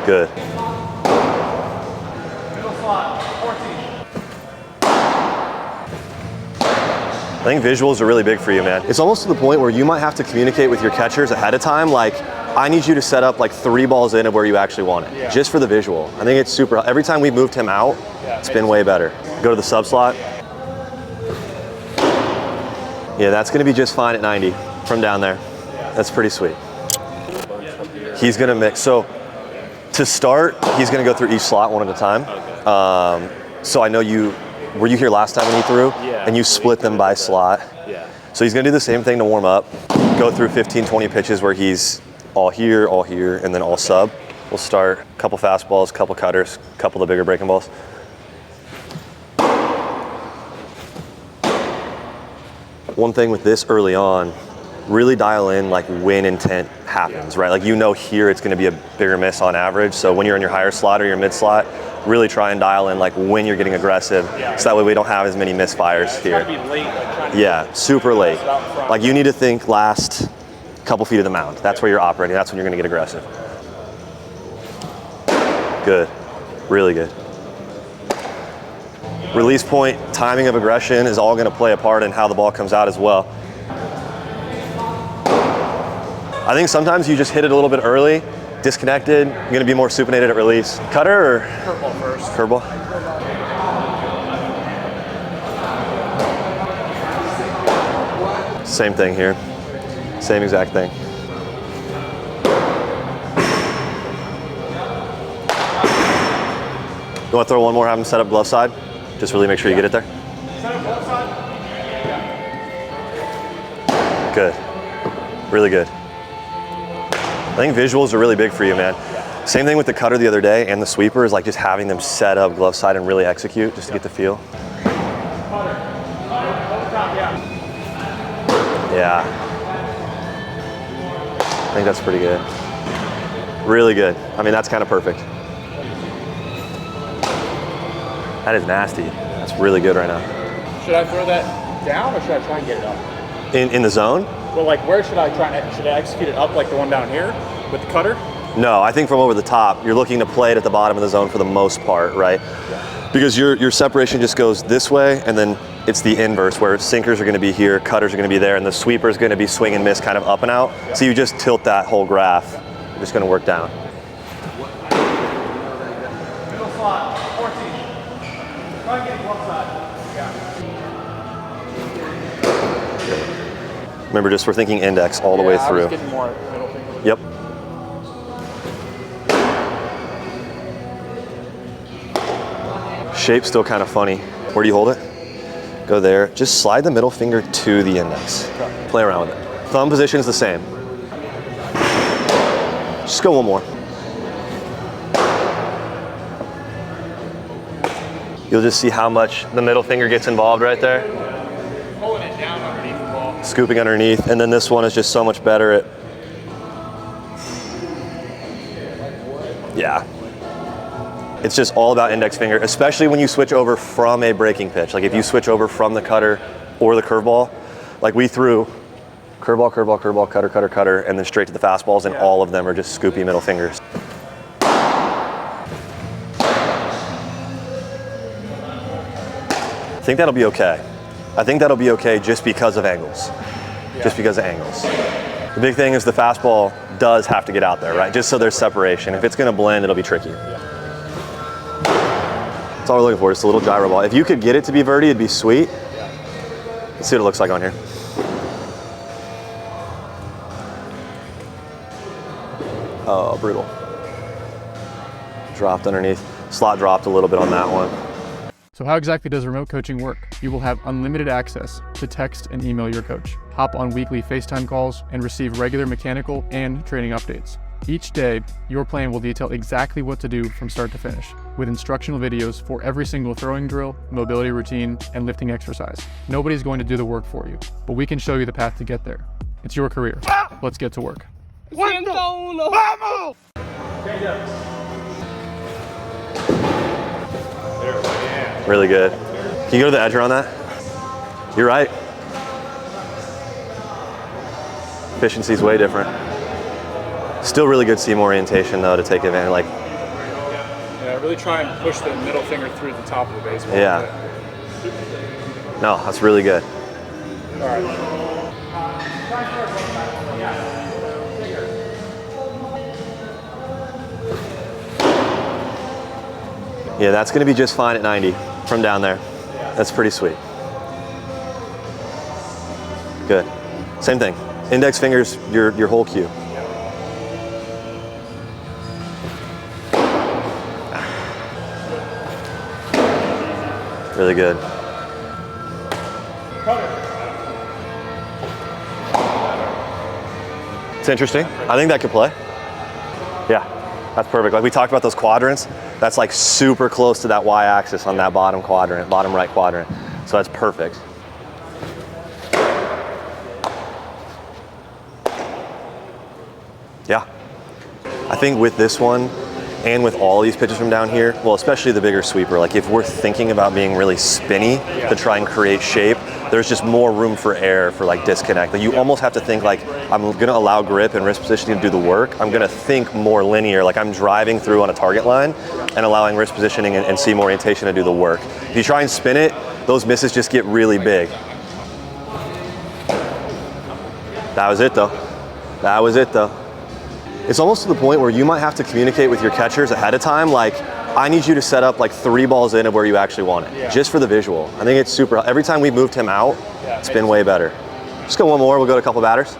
Good. I think visuals are really big for you, man. It's almost to the point where you might have to communicate with your catchers ahead of time, like, I need you to set up like 3 balls in of where you actually want it, just for the visual. I think it's super, every time we've moved him out, it's been way better. Go to the sub slot. Yeah, that's gonna be just fine at 90 from down there. That's pretty sweet. He's gonna mix, so to start, he's gonna go through each slot one at a time. So I know were you here last time when he threw? Yeah. And you split them by slot? Yeah. So he's gonna do the same thing to warm up, go through 15, 20 pitches where he's all here, and then all sub. We'll start a couple fastballs, couple cutters, a couple of the bigger breaking balls. One thing with this early on, really dial in like when intent happens, right? Like you know here it's gonna be a bigger miss on average. So when you're in your higher slot or your mid slot, really try and dial in like when you're getting aggressive. So that way we don't have as many misfires here. It's gotta be late, like Yeah, super late. Like you need to think last couple feet of the mound. That's where you're operating. That's when you're gonna get aggressive. Good, really good. Release point, timing of aggression is all gonna play a part in how the ball comes out as well. I think sometimes you just hit it a little bit early, disconnected, you're gonna be more supinated at release. Cutter or? curveball first. Curveball. Same thing here. Same exact thing. You want to throw one more, have him set up glove side? Just really make sure you get it there. Set up glove side. Good. Really good. I think visuals are really big for you, man. Same thing with the cutter the other day and the sweeper is like just having them set up glove side and really execute just to get the feel. Yeah. I think that's pretty good. Really good. I mean, that's kind of perfect. That is nasty. That's really good right now. Should I throw that down or should I try and get it up? In the zone? Well, like where should I should I execute it up like the one down here with the cutter? No, I think from over the top, you're looking to play it at the bottom of the zone for the most part, right? Yeah. Because your separation just goes this way, and then it's the inverse, where sinkers are gonna be here, cutters are gonna be there, and the sweeper is gonna be swing and miss kind of up and out. Yeah. So you just tilt that whole graph. You're just gonna work down. Middle slot, 14. Try and get glove side. Yeah. Remember, just we're thinking index all the way through. I was getting more middle finger. Yep. Shape's still kind of funny. Where do you hold it? Go there. Just slide the middle finger to the index. Okay. Play around with it. Thumb position is the same. Just go one more. You'll just see how much the middle finger gets involved right there. Pulling it down underneath the ball. Scooping underneath, and then this one is just so much better at, yeah. It's just all about index finger, especially when you switch over from a breaking pitch. Like if you switch over from the cutter or the curveball, like we threw curveball, curveball, curveball, cutter, cutter, cutter, and then straight to the fastballs, and all of them are just scoopy middle fingers. I think that'll be okay. I think that'll be okay just because of angles. Just because of angles. The big thing is the fastball does have to get out there, right? Just so there's separation. If it's gonna blend, it'll be tricky. That's all we're looking for, just a little gyro ball. If you could get it to be verti, it'd be sweet. Let's see what it looks like on here. Oh, brutal. Dropped underneath. Slot dropped a little bit on that one. So how exactly does remote coaching work? You will have unlimited access to text and email your coach, hop on weekly FaceTime calls, and receive regular mechanical and training updates. Each day, your plan will detail exactly what to do from start to finish, with instructional videos for every single throwing drill, mobility routine, and lifting exercise. Nobody's going to do the work for you, but we can show you the path to get there. It's your career. Let's get to work. Really good. Can you go to the edger on that? You're right. Efficiency's way different. Still really good seam orientation though to take advantage. Like Yeah, really try and push the middle finger through the top of the baseball. Yeah. No, that's really good. All right. Yeah, that's going to be just fine at 90 from down there. That's pretty sweet. Good. Same thing. Index fingers, your whole cue. Really good. It's interesting. I think that could play. Yeah, that's perfect. Like we talked about those quadrants, that's like super close to that y-axis on that bottom quadrant, bottom right quadrant. So that's perfect. Yeah. I think with this one, and with all these pitches from down here, well, especially the bigger sweeper, like if we're thinking about being really spinny to try and create shape, there's just more room for error for like disconnect. Like you almost have to think like, I'm gonna allow grip and wrist positioning to do the work. I'm gonna think more linear, like I'm driving through on a target line and allowing wrist positioning and seam orientation to do the work. If you try and spin it, those misses just get really big. That was it though. That was it though. It's almost to the point where you might have to communicate with your catchers ahead of time, like, I need you to set up like 3 balls in of where you actually want it, just for the visual. I think it's super, every time we've moved him out, it's been way better. Just go one more, we'll go to a couple batters.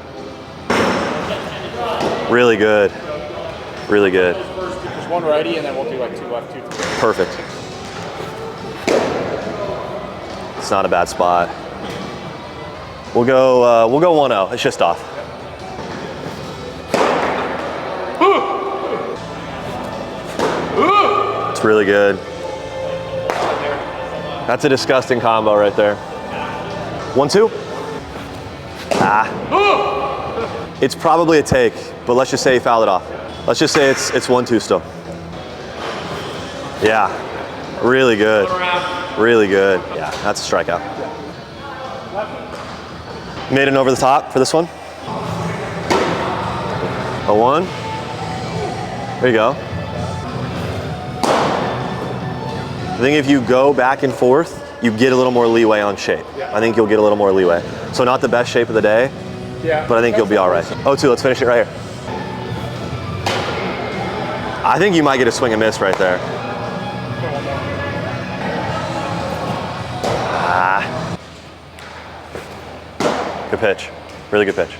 Really good, really good. Just one righty and then we'll do like 2 left, 2 left. Perfect. It's not a bad spot. We'll go 1-0, it's just off. It's really good. That's a disgusting combo right there. 1-2. Ah. It's probably a take, but let's just say he fouled it off. Let's just say it's 1-2 still. Yeah, really good. Really good. Yeah, that's a strikeout. Made it over the top for this one. 0-1. There you go. I think if you go back and forth, you get a little more leeway on shape. I think you'll get a little more leeway. So not the best shape of the day, but I think you'll be all right. 0-2, let's finish it right here. I think you might get a swing and miss right there. Ah. Good pitch, really good pitch.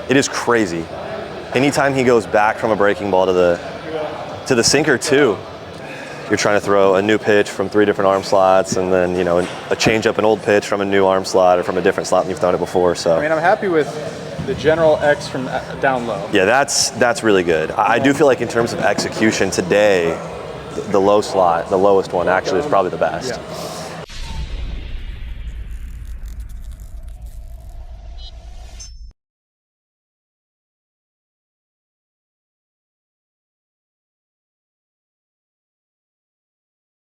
It is crazy. Anytime he goes back from a breaking ball to the sinker too, you're trying to throw a new pitch from 3 different arm slots, and then a change up, an old pitch from a new arm slot or from a different slot than you've thrown it before. So I mean, I'm happy with the general X from down low. Yeah, that's really good. I do feel like in terms of execution today, the low slot, the lowest one actually is probably the best.